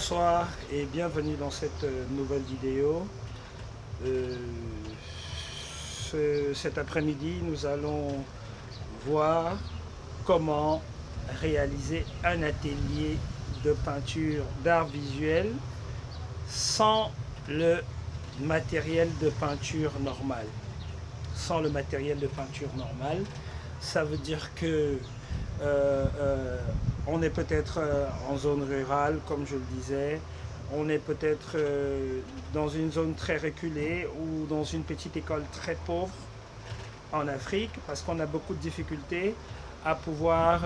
Bonsoir et bienvenue dans cette nouvelle vidéo. Euh, Cet après-midi, nous allons voir comment réaliser un atelier de peinture d'art visuel sans le matériel de peinture normal. Sans le matériel de peinture normal, ça veut dire que euh, euh, on est peut-être en zone rurale, comme je le disais. On est peut-être dans une zone très reculée ou dans une petite école très pauvre en Afrique, parce qu'on a beaucoup de difficultés à pouvoir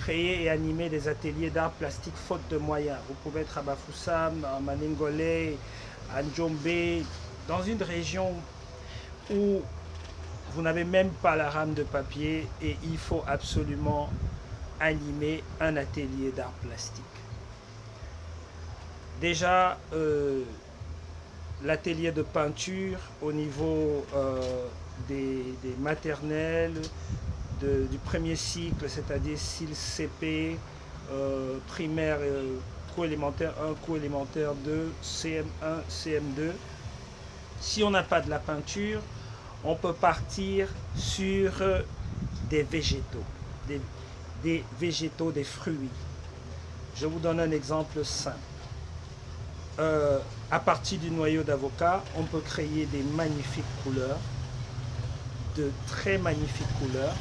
créer et animer des ateliers d'art plastique faute de moyens. Vous pouvez être à Bafoussam, à Maningolé, à Ndjombe, dans une région où vous n'avez même pas la rame de papier et il faut absolument animer un atelier d'art plastique. Déjà, l'atelier de peinture au niveau des maternelles, du premier cycle, c'est-à-dire cycle CP, primaire, co-élémentaire 1, co-élémentaire 2, CM1, CM2. Si on n'a pas de la peinture, on peut partir sur des végétaux, des, des végétaux, des fruits. Je vous donne un exemple simple. À partir du noyau d'avocat, on peut créer des magnifiques couleurs, de très magnifiques couleurs.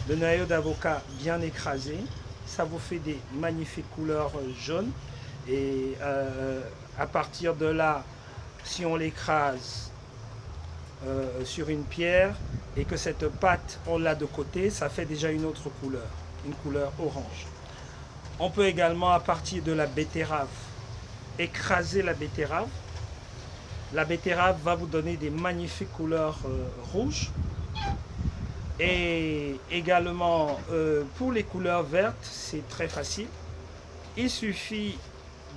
Le noyau d'avocat bien écrasé, ça vous fait des magnifiques couleurs jaunes. Et à partir de là, si on l'écrase sur une pierre et que cette pâte, on l'a de côté, ça fait déjà une autre couleur, une couleur orange. On peut également, à partir de la betterave, écraser la betterave. La betterave va vous donner des magnifiques couleurs rouges. Et également, pour les couleurs vertes, c'est très facile. Il suffit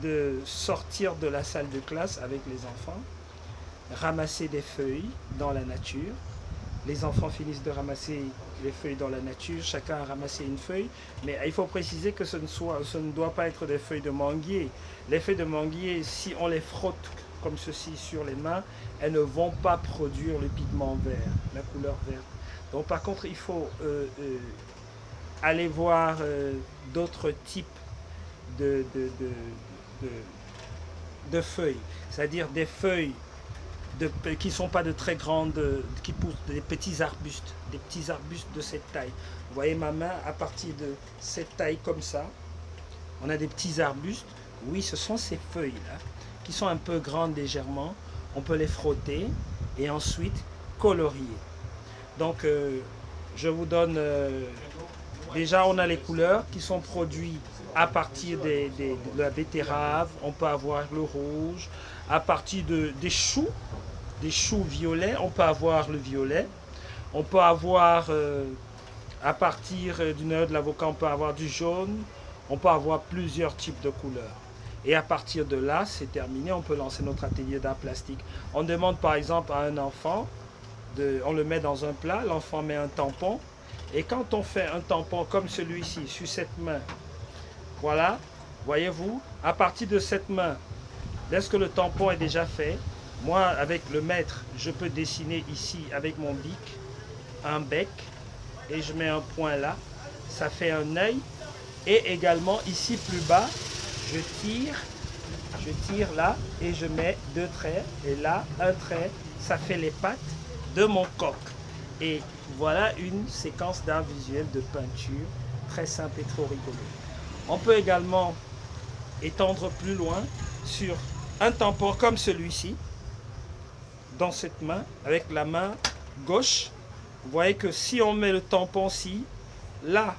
de sortir de la salle de classe avec les enfants, ramasser des feuilles dans la nature. Les enfants finissent de ramasser les feuilles dans la nature, chacun a ramassé une feuille, mais il faut préciser que ce ne doit pas être des feuilles de manguier. Les feuilles de manguier, si on les frotte comme ceci sur les mains, elles ne vont pas produire le pigment vert, la couleur verte. Donc par contre, il faut aller voir d'autres types de, de, de, de, de feuilles, c'est-à-dire des feuilles qui ne sont pas de très grandes, qui poussent des petits arbustes de cette taille. Vous voyez ma main, à partir de cette taille comme ça, on a des petits arbustes. Oui, ce sont ces feuilles-là, qui sont un peu grandes légèrement. On peut les frotter et ensuite colorier. Donc, je vous donne... déjà, on a les couleurs qui sont produites à partir de la betterave. On peut avoir le rouge. À partir des choux violets, on peut avoir le violet. On peut avoir, à partir du noyau de l'avocat, on peut avoir du jaune. On peut avoir plusieurs types de couleurs. Et à partir de là, c'est terminé, on peut lancer notre atelier d'art plastique. On demande par exemple à un enfant, on le met dans un plat, l'enfant met un tampon. Et quand on fait un tampon comme celui-ci, sur cette main, voilà, voyez-vous, à partir de cette main, lorsque le tampon est déjà fait, moi, avec le maître, je peux dessiner ici avec mon bic un bec et je mets un point là. Ça fait un œil. Et également, ici plus bas, je tire là et je mets deux traits. Et là, un trait, ça fait les pattes de mon coq. Et voilà une séquence d'art visuel de peinture très simple et trop rigolo. On peut également étendre plus loin sur un tampon comme celui-ci, dans cette main, avec la main gauche. Vous voyez que si on met le tampon-ci, là,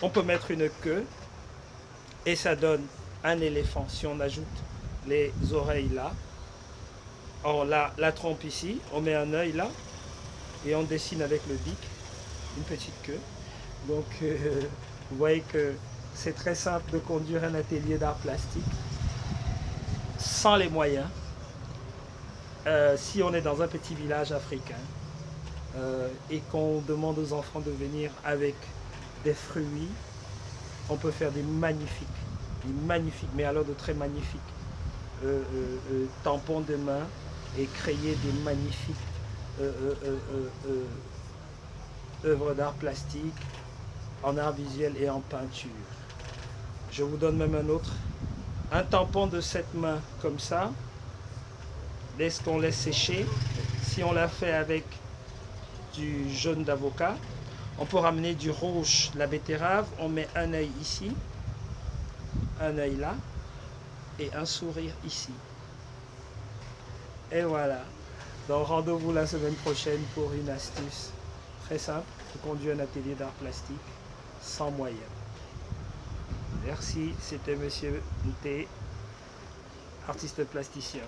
on peut mettre une queue et ça donne un éléphant. Si on ajoute les oreilles là, on la trompe ici, on met un œil là et on dessine avec le bic une petite queue. Donc, vous voyez que c'est très simple de conduire un atelier d'art plastique sans les moyens. Si on est dans un petit village africain et qu'on demande aux enfants de venir avec des fruits, on peut faire des magnifiques magnifiques, mais alors de très magnifiques tampons de main et créer des magnifiques œuvres d'art plastique en art visuel et en peinture. Je vous donne même un autre. Un tampon de cette main comme ça, qu'on laisse sécher. Si on l'a fait avec du jaune d'avocat, on peut ramener du rouge, la betterave, on met un œil ici, un œil là, et un sourire ici. Et voilà. Donc rendez-vous la semaine prochaine pour une astuce très simple pour conduire un atelier d'art plastique sans moyens. Merci, c'était Monsieur Douté, artiste plasticien.